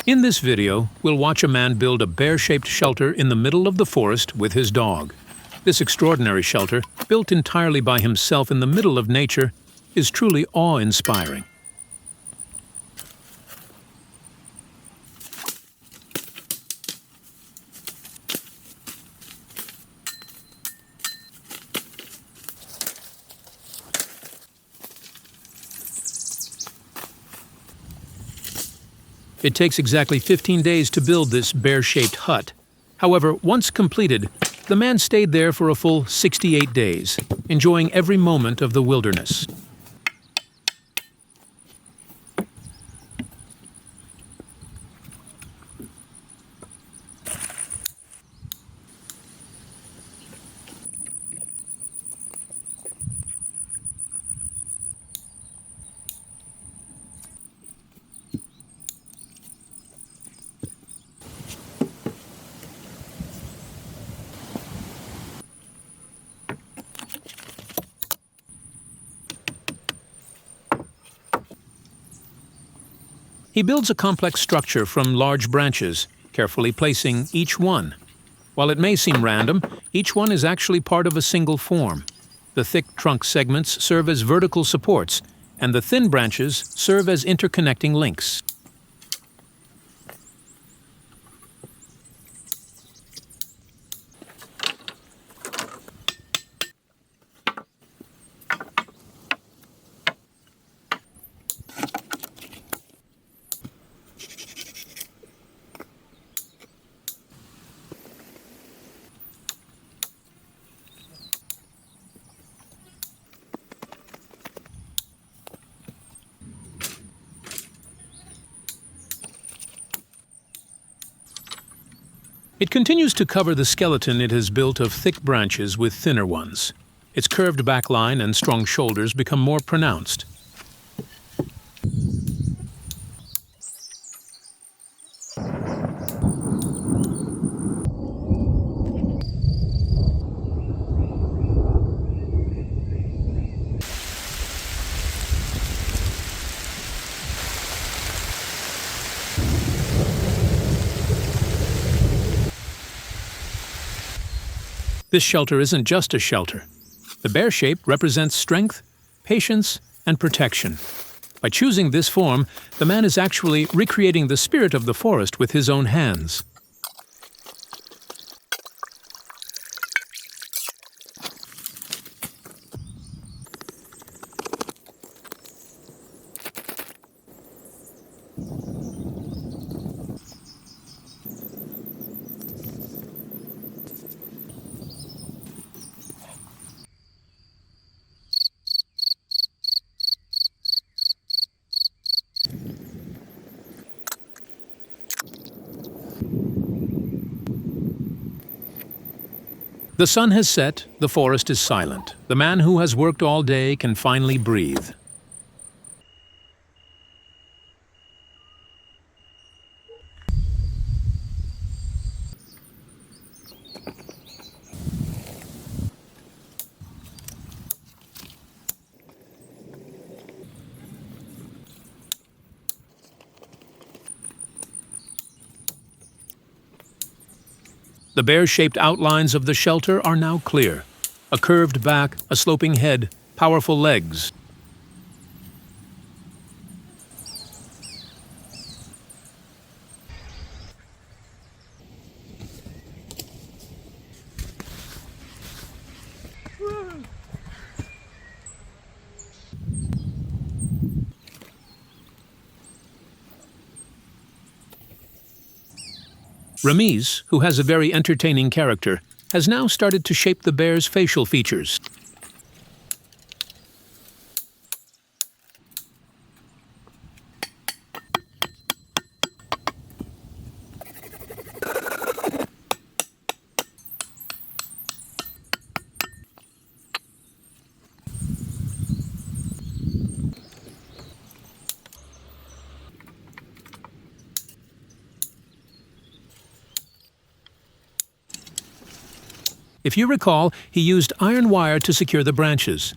In this video, we'll watch a man build a bear-shaped shelter in the middle of the forest with his dog. This extraordinary shelter, built entirely by himself in the middle of nature, is truly awe-inspiring. It takes exactly 15 days to build this bear-shaped hut. However, once completed, the man stayed there for a full 68 days, enjoying every moment of the wilderness. He builds a complex structure from large branches, carefully placing each one. While it may seem random, each one is actually part of a single form. The thick trunk segments serve as vertical supports, and the thin branches serve as interconnecting links. It continues to cover the skeleton it has built of thick branches with thinner ones. Its curved back line and strong shoulders become more pronounced. This shelter isn't just a shelter. The bear shape represents strength, patience, and protection. By choosing this form, the man is actually recreating the spirit of the forest with his own hands. The sun has set, the forest is silent. The man who has worked all day can finally breathe. The bear-shaped outlines of the shelter are now clear. A curved back, a sloping head, powerful legs. RAMIZ, who has a very entertaining character, has now started to shape the bear's facial features. If you recall, he used iron wire to secure the branches.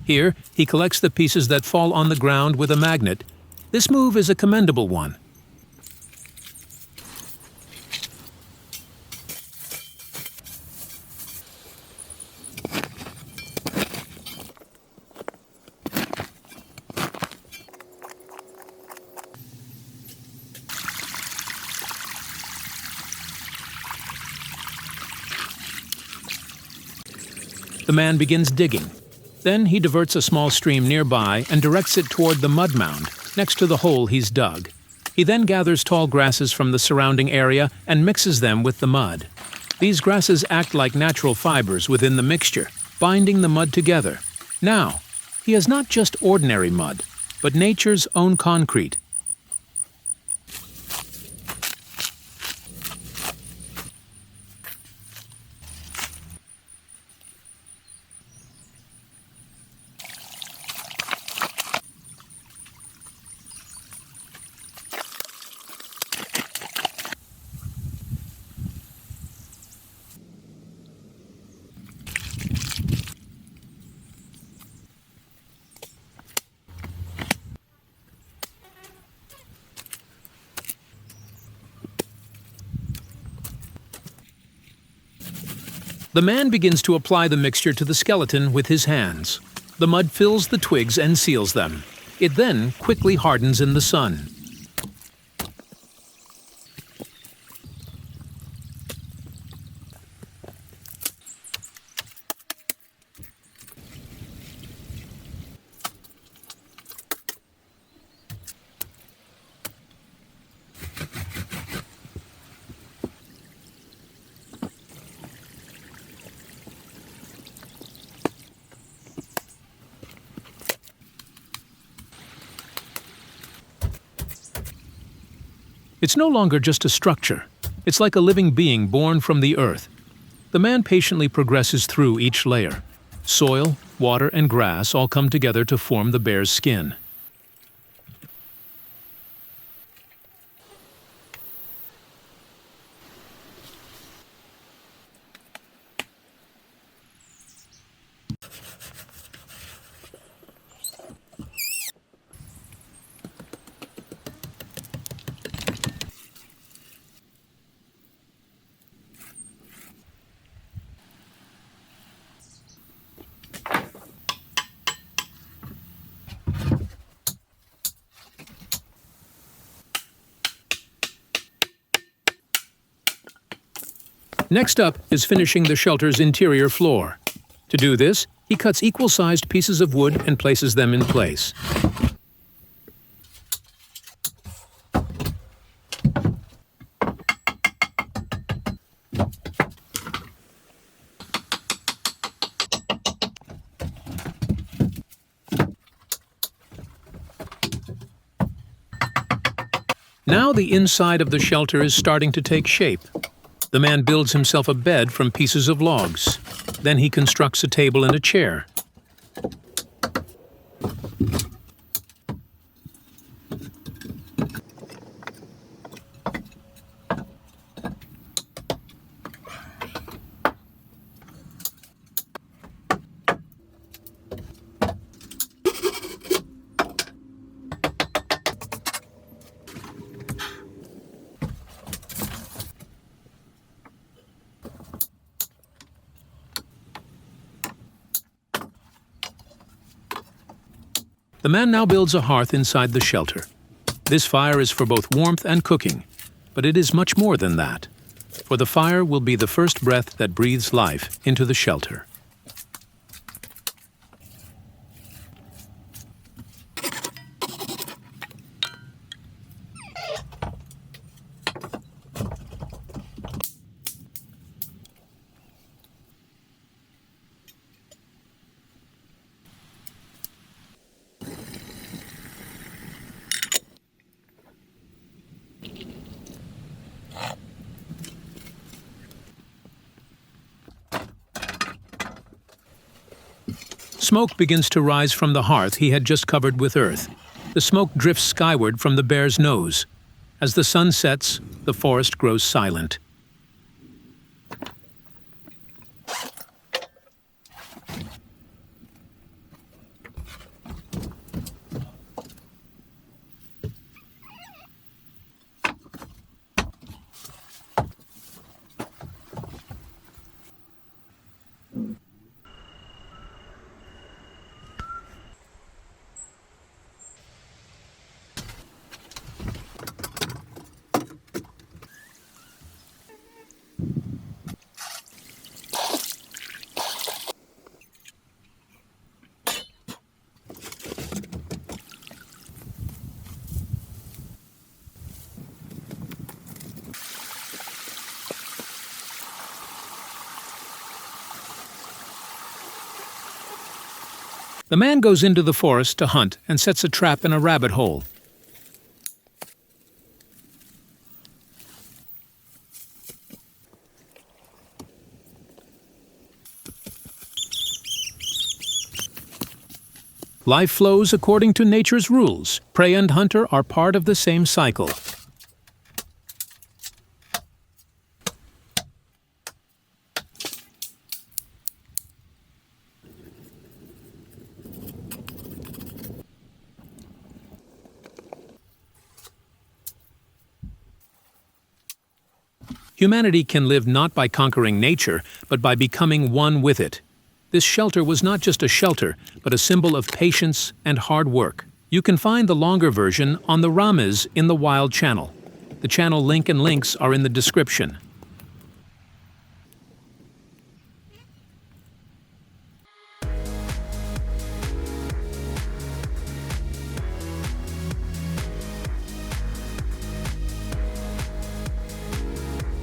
Here, he collects the pieces that fall on the ground with a magnet. This move is a commendable one. The man begins digging. Then he diverts a small stream nearby and directs it toward the mud mound next to the hole he's dug. He then gathers tall grasses from the surrounding area and mixes them with the mud. These grasses act like natural fibers within the mixture, binding the mud together. Now, he has not just ordinary mud, but nature's own concrete. The man begins to apply the mixture to the skeleton with his hands. The mud fills the twigs and seals them. It then quickly hardens in the sun. It's no longer just a structure. It's like a living being born from the earth. The man patiently progresses through each layer. Soil, water, and grass all come together to form the bear's skin. Next up is finishing the shelter's interior floor. To do this, he cuts equal-sized pieces of wood and places them in place. Now the inside of the shelter is starting to take shape. The man builds himself a bed from pieces of logs. Then he constructs a table and a chair. The man now builds a hearth inside the shelter. This fire is for both warmth and cooking, but it is much more than that. For the fire will be the first breath that breathes life into the shelter. Smoke begins to rise from the hearth he had just covered with earth. The smoke drifts skyward from the bear's nose. As the sun sets, the forest grows silent. The man goes into the forest to hunt and sets a trap in a rabbit hole. Life flows according to nature's rules. Prey and hunter are part of the same cycle. Humanity can live not by conquering nature, but by becoming one with it. This shelter was not just a shelter, but a symbol of patience and hard work. You can find the longer version on the RAMIZ in the Wild channel. The channel link and links are in the description.